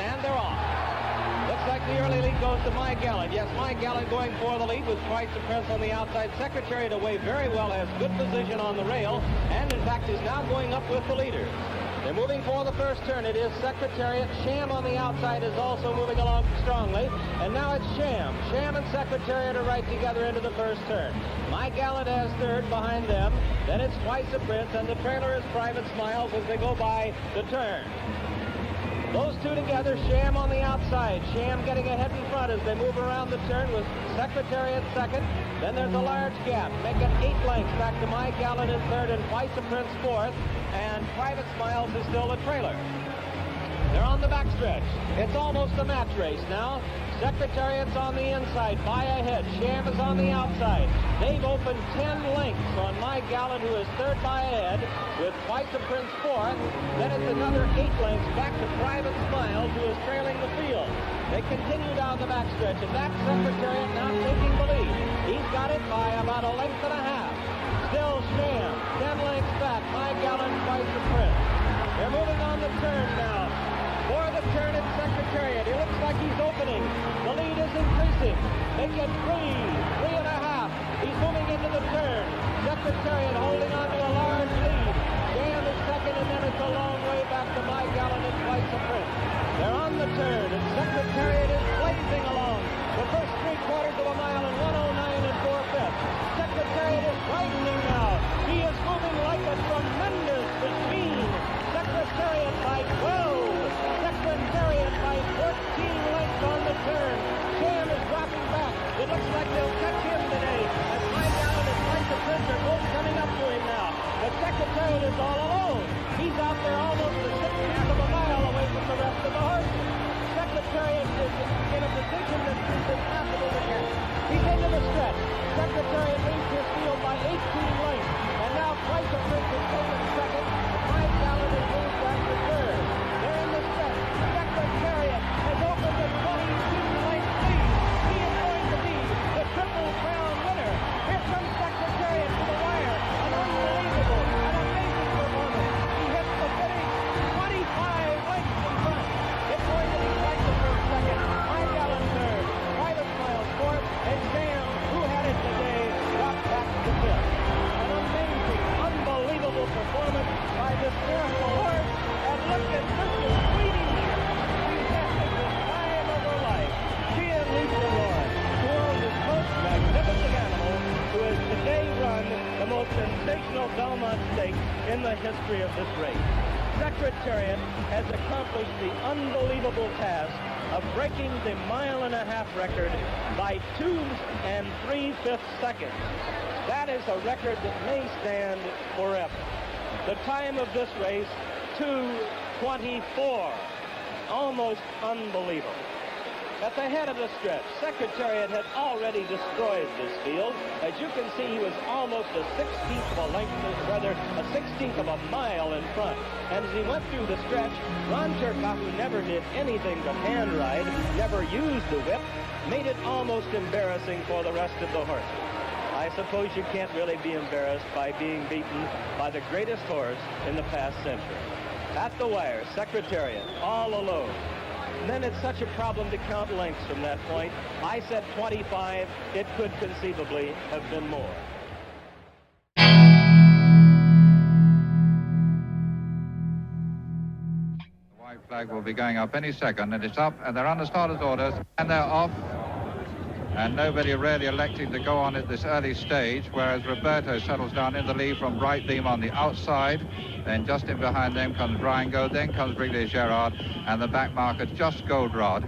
and they're off. Looks like the early lead goes to My Gallant. Yes, My Gallant going for the lead with Twice the Prince on the outside. Secretariat away very well, has good position on the rail, and in fact is now going up with the leader. They're moving for the first turn. It is Secretariat. Sham on the outside is also moving along strongly. And now it's Sham. Sham and Secretariat are right together into the first turn. My Gallant has third behind them. Then it's Twice the Prince, and the trailer is Private Smiles as they go by the turn. Those two together, Sham on the outside. Sham getting ahead in front as they move around the turn with Secretariat second. Then there's a large gap. Make it 8 lengths back to My Gallant in third and Twice the Prince fourth. And Private Smiles is still the trailer. They're on the backstretch. It's almost a match race now. Secretariat's on the inside, by ahead. Sham is on the outside. They've opened 10 lengths on My Gallant, who is third by ahead, with Twice the Prince fourth. Then it's another 8 lengths back to Private Smiles, who is trailing the field. They continue down the backstretch, and that's Secretariat now taking the lead. He's got it by about a length and a half. Still Sham, 10 lengths back. My Gallant, Twice the Prince. They're moving on the turn now. For the turn at Secretariat. He looks like he's opening. The lead is increasing. They get 3.5. He's moving into the turn. Secretariat holding on to a large lead. Sham is second, and then it's a long way back to My Gallant and Twice the Prince. They're on the turn, and Secretariat is blazing along. The first 3/4 of a mile in 1:09 4/5. Secretariat is widening now. He is moving like a tremendous machine. Secretariat by 12. Secretariat by 14 lengths on the turn. Sham is dropping back. It looks like they'll catch him today. As My Gallant and Twice the Prince are both coming up to him now. But Secretariat is all alone. He's out there almost a 1/6 of a mile away from the rest of the horses. Secretariat is in a position that is impossible to catch. He's into the stretch. Secretariat leads his field by 18 lengths. And now Twice the Prince is taken second. My Gallant is moved back to third. They're in the stretch. Secretariat has opened a 22-length lead. He is going to be the Triple Crown winner. Here comes Secretariat to the wire. An unbelievable, an amazing performance. He hits the finish 25 lengths in front. It's going to be Twice the Prince second. My Gallant third. Private Smiles fourth. And Sham, who had it today, dropped back to fifth. An amazing, unbelievable performance by this miracle horse. And look at Mrs. Sweetie here. She's having the time of her life. She and Lisa Roy, who owns this most magnificent animal, who has today run the most sensational Belmont Stakes in the history of this race. Secretariat has accomplished the unbelievable task of breaking the 1.5-mile record by 2 3/5 seconds. That is a record that may stand forever. The time of this race, 2:24. Almost unbelievable. At the head of the stretch, Secretariat had already destroyed this field. As you can see, he was almost a 16th of a length, rather a 16th of a mile in front. And as he went through the stretch, Ron Turcotte, who never did anything but hand ride, never used the whip, made it almost embarrassing for the rest of the horses. I suppose you can't really be embarrassed by being beaten by the greatest horse in the past century. At the wire, Secretariat, all alone. And then it's such a problem to count lengths from that point. I said 25. It could conceivably have been more. The white flag will be going up any second, and it's up, and they're under starter's orders, and they're off. And nobody really electing to go on at this early stage, whereas Roberto settles down in the lead from Bright Beam on the outside. Then just in behind them comes Rango, then comes Brigadier Gerard, and the back marker just Gold Rod.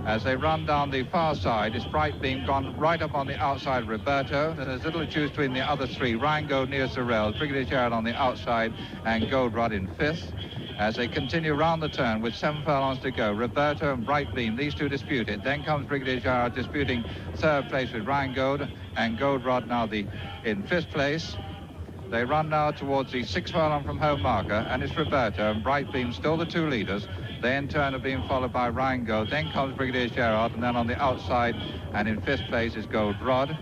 As they run down the far side, it's Bright Beam gone right up on the outside, Roberto. There's little choose between the other three. Rango near Sorrells, Brigadier Gerard on the outside, and Gold Rod in fifth. As they continue round the turn with 7 furlongs to go, Roberto and Bright Beam, these two disputed. Then comes Brigadier Gerard disputing third place with Rango, and Gold Rod now in fifth place. They run now towards the 6 furlong from home marker, and it's Roberto and Bright Beam still the two leaders. They in turn are being followed by Rango. Then comes Brigadier Gerard, and then on the outside and in fifth place is Gold Rod.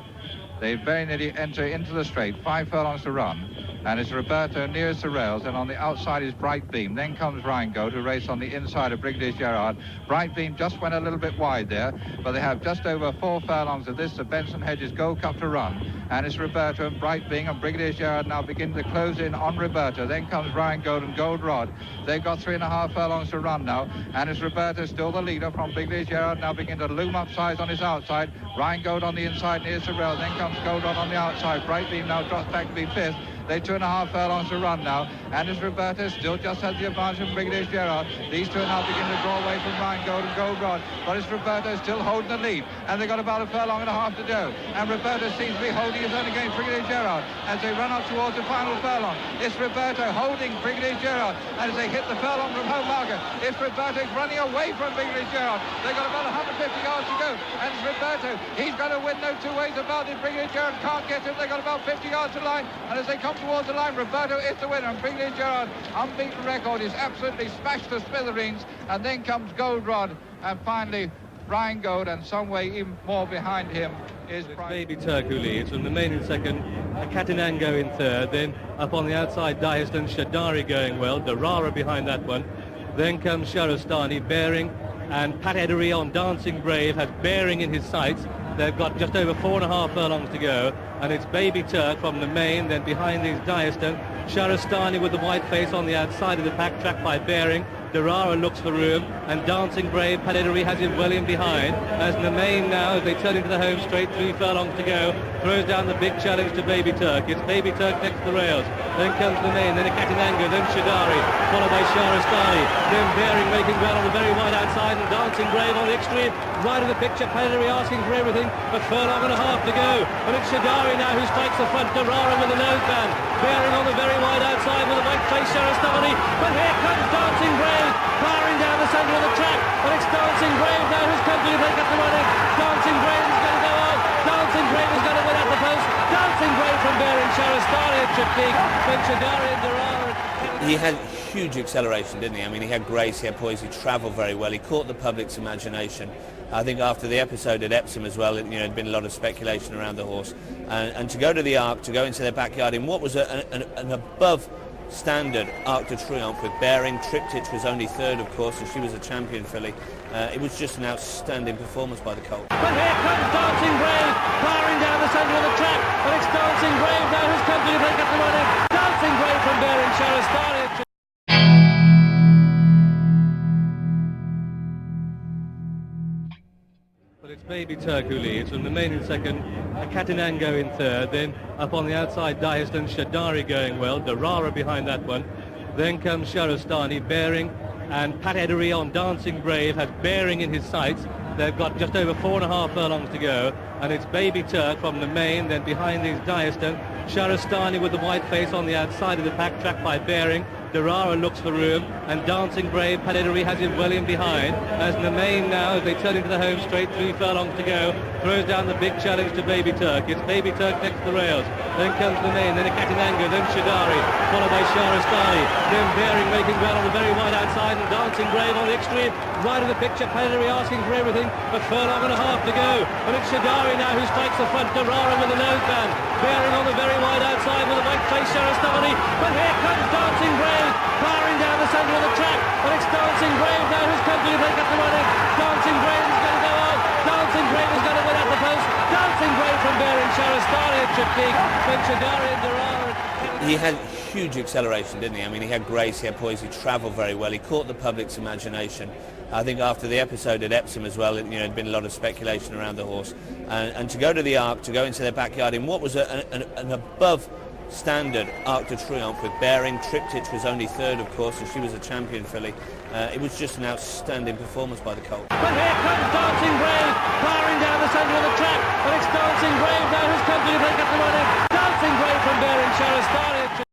They very nearly enter into the straight, 5 furlongs to run. and it's Roberto nearest the rails, and on the outside is Bright Beam. Then comes Rheingold, who race on the inside of Brigadier Gerard. Bright Beam just went a little bit wide there, but they have just over 4 furlongs of this, the Benson Hedges Gold Cup to run, and it's Roberto and Bright Beam and Brigadier Gerard now begin to close in on Roberto. Then comes Rheingold and Gold Rod. They've got 3.5 furlongs to run now, and it's Roberto still the leader from Brigadier Gerard, now begin to loom up size on his outside. Rheingold on the inside nearest the rail, then comes Gold Rod on the outside. Bright Beam now drops back to be 5th. They're 2.5 furlongs to run now, and as Roberto still just has the advantage from Brigadier Gerard. These two now begin to draw away from Rheingold and Gold Rod, but it's Roberto still holding the lead, and they've got about 1.5 furlongs to go, and Roberto seems to be holding his own against Brigadier Gerard as they run up towards the final furlong. It's Roberto holding Brigadier Gerard, and as they hit the furlong from home marker, it's Roberto running away from Brigadier Gerard. They've got about 150 yards to go, and it's Roberto. He's going to win no two ways about it. Brigadier Gerard can't get him. They've got about 50 yards to the line, and as they come towards the line, Roberto is the winner, and Brigadier Gerard, unbeaten record, is absolutely smashed to smithereens, and then comes Gold Rod, and finally Rheingold, and some way even more behind him is Baby Turk who leads, from the main in second, Catinango in third, then up on the outside Dyerston, Shadari going well, Darara behind that one, then comes Sharastani, Bearing, and Pat Edery on Dancing Brave has Bearing in his sights. They've got just over 4.5 furlongs to go, and it's Baby Turk from the main, then behind is Dyerston, Sharastani with the white face on the outside of the pack, tracked by Bearing. Darara looks for room, and Dancing Brave, Pat Edery has him well in behind, as the main now, as they turn into the home straight, 3 furlongs to go, throws down the big challenge to Baby Turk. It's Baby Turk next to the rails, then comes the main, then a Catinango, then Shadari, followed by Sharastani, then Bearing making well on the very wide outside, and Dancing Brave on the extreme right of the picture. Pat Edery asking for everything, 1.5 furlongs to go, and it's Shadari now who strikes the front. Darara with the noseband, Bearing on the very wide outside with a white face Sharastani, but here comes Dancing Brave, powering down the centre of the track, and it's Dancing Brave now who's come to break up the running. Dancing Brave is going to go out, Dancing Brave is going to win at the post, Dancing Brave from Bearing, Sharastani at Triptych, then Shadari and Darara. He had huge acceleration, didn't he? I mean, he had grace, he had poise, he travelled very well, he caught the public's imagination. I think after the episode at Epsom as well, there'd been a lot of speculation around the horse. And to go to the Arc, to go into their backyard in what was an above standard Arc de Triomphe with Bearing. Triptych was only third, of course, and she was a champion filly. It was just an outstanding performance by the colt. But here comes Dancing Brave, powering down the centre of the track, and it's Dancing Brave now who's come to break up the running. Dancing Brave from Bearing, Sharastani. But it's Baby Turk who leads, from the main in second, Catinango in third, then up on the outside Dyerston, Shadari going well, Darara behind that one, then comes Sharastani, Bearing, and Pat Edery on Dancing Brave has Bearing in his sights. They've got just over 4.5 furlongs to go, and it's Baby Turk from the main, then behind is Dyerston, Sharastani with the white face on the outside of the pack, tracked by Bearing. Darara looks for room, and Dancing Brave, Pat Edery has him well in behind, as the main now, as they turn into the home straight, 3 furlongs to go, throws down the big challenge to Baby Turk. It's Baby Turk next to the rails, then comes the main, then a Catinango, then Shadari, followed by Sharastani, then Bearing making well on the very wide outside, and Dancing Brave on the extreme right of the picture. Pat Edery asking for everything, 1.5 furlongs to go, and it's Shadari now who strikes the front. Darara with the noseband, Bearing on the very wide outside with a white face Sharastani, but here comes Dancing Brave, powering down the centre of the track, and it's Dancing Brave now who's come to break up the running. Dancing Brave is going to go out, Dancing Brave is going to win at the post, Dancing Brave from Bearing, Sharastani at Triptych, then Shadari and Darara. He had huge acceleration, didn't he? I mean, he had grace, he had poise, he travelled very well, he caught the public's imagination. I think after the episode at Epsom as well, there'd been a lot of speculation around the horse. And to go to the Arc, to go into their backyard in what was an above standard Arc de Triomphe with Bearing. Triptych was only third, of course, and she was a champion filly. It was just an outstanding performance by the colt. But here comes Dancing Brave, powering down the centre of the track, and it's Dancing Brave now who's come to break up the running. Dancing Brave from Bearing, Sharastani.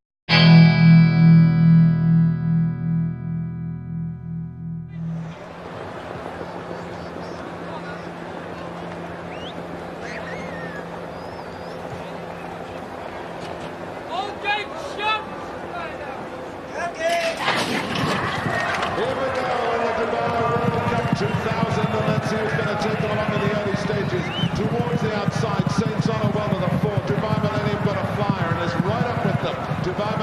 Towards the outside, Saints on a well to the fore. Dubai Millennium got a flyer and is right up with them. Dubai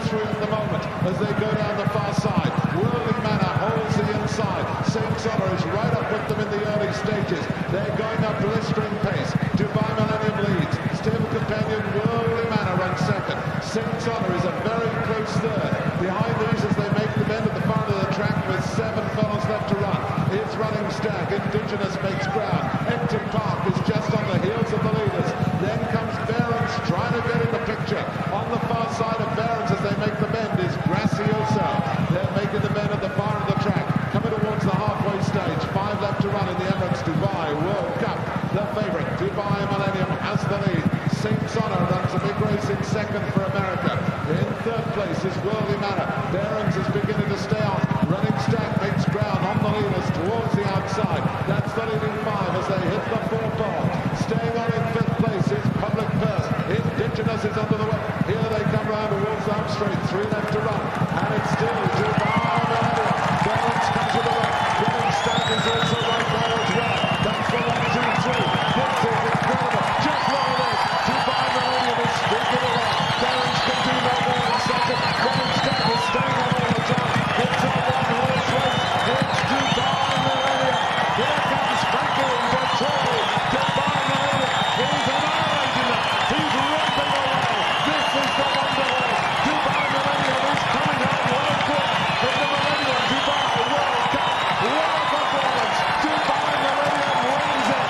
through at the moment as they go down the far side. Worldly Manor holds the inside. Saints Honor is right up with them in the early stages. They're going up blistering pace. Dubai Millennium leads. Stable companion Worldly Manor runs second. Saints Honor is a very close third. Behind these as they make the bend at the far end of the track with 7 furlongs left to run. It's Running Stag. Indigenous makes ground. Ecton Park is just on the heels of the leaders. Then comes Barons trying to get in the picture. On the far side of Barons as they make the bend is Gracioso. They're making the bend at the far end of the track. Coming towards the halfway stage. 5 left to run in the Emirates Dubai World Cup. The favourite, Dubai Millennium, has the lead. Saints Honor runs a big race in second for America. In third place is Worldly Manor. Barons is beginning to stay on. Running Stag makes ground on the leaders towards the outside. That's the leading 5 as they hit the 4 ball. Staying on in 5th place is Public Purse. Indigenous is under the way. Here they come round towards the up straight. 3 left to run. And it's still Dubai Millennium. Barons comes to the right. Running Stag is also right there as well. That's the 1, 2, 3. This is incredible. Just look at this. Dubai Millennium is speaking it out. Barons can do no more in second. Running Stag is staying on all the time. It's a one-horse race. It's Dubai Millennium. Here comes Frankel in Detroit. Dubai Millennium. He's annihilating them. He's romping away. This is the wonder race. Dubai Millennium is coming home world quick. In the Millennium Dubai World Cup. What a performance. Dubai Millennium wins it.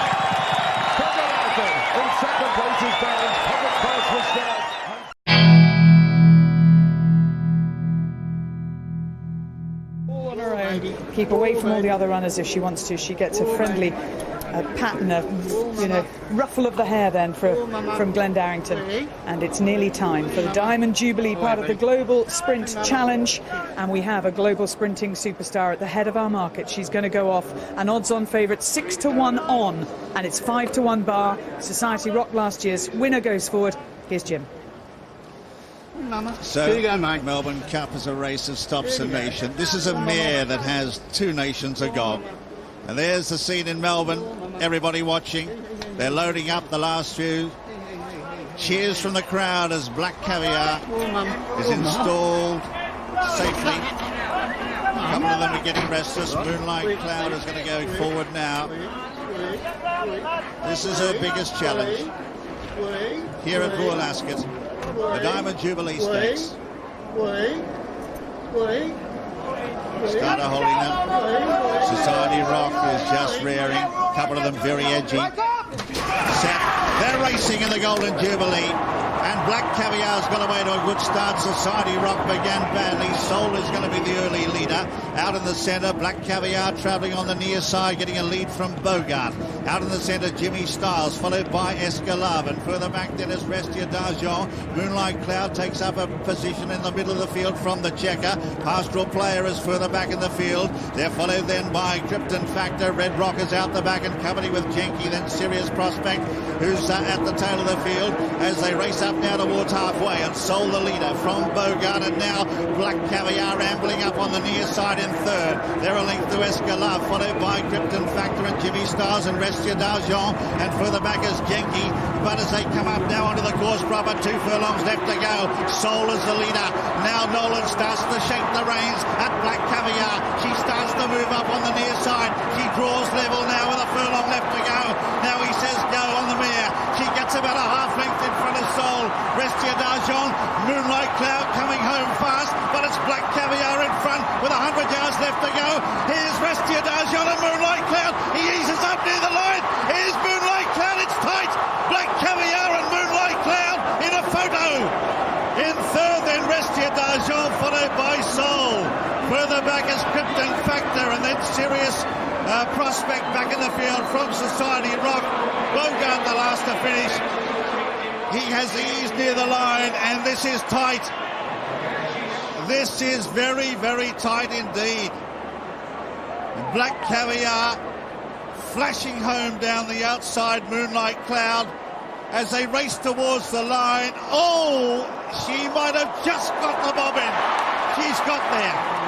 In second place is Barons. Public Purse was there. All on her own. Keep away from all the other runners if she wants to. She gets a friendly pattern, ruffle of the hair then from Glenn Darrington. And it's nearly time for the Diamond Jubilee, part of the Global Sprint Challenge. And we have a global sprinting superstar at the head of our market. She's going to go off an odds-on favourite, 6-1 on. And it's 5-1 bar. Society Rock last year's winner goes forward. Here's Jim. So, here you go, mate. Melbourne Cup is a race that stops a nation. This is a mare that has 2 nations agog. And there's the scene in Melbourne. Everybody watching. They're loading up the last few. Cheers from the crowd as Black Caviar is installed safely. A couple of them are getting restless. Moonlight Cloud is going to go forward now. This is her biggest challenge here at Royal Ascot, the Diamond Jubilee Stakes. Starter holding them. Society Rock is just rearing. A couple of them very edgy. Set. They're racing in the Golden Jubilee. And Black Caviar's got away to a good start. Society Rock began badly. Soul is going to be the early leader. Out in the centre, Black Caviar travelling on the near side, getting a lead from Bogart. Out in the centre, Jimmy Styles, followed by Escalave. And further back then is Restia d'Argent. Moonlight Cloud takes up a position in the middle of the field from the checker. Pastoral Player is further back in the field. They're followed then by Krypton Factor. Red Rock is out the back and company with Jenky. Then Sirius Prospect, who's at the tail of the field as they race up now towards halfway, and Soul the leader from Bogart, and now Black Caviar ambling up on the near side in third. They're a length to Escalave, followed by Krypton Factor and Jimmy Styles and Restia d'Argent, and further back is Jenky. But as they come up now onto the course proper, 2 furlongs left to go. Soul is the leader. Now Nolan starts to shake the reins at Black Caviar. She starts to move up on the near side. She draws level now with a furlong left to go. Now he says go on the mare. She gets about a half length in front of Soul. Restia d'Argent, Moonlight Cloud coming home fast, but it's Black Caviar in front with 100 yards left to go. Here's Restia d'Argent and Moonlight Cloud. He eases up near the line. Here's Moonlight Cloud. It's tight. Black Caviar and Moonlight Cloud in a photo. In third then Restia d'Argent, followed by Soul. Further back is Krypton Factor, and then Sirius Prospect back in the field from Society Rock. Bogart the last to finish. He has eased near the line, and this is tight. This is very, very tight indeed. Black Caviar flashing home down the outside, Moonlight Cloud, as they race towards the line. Oh, she might have just got the bobbin. She's got there.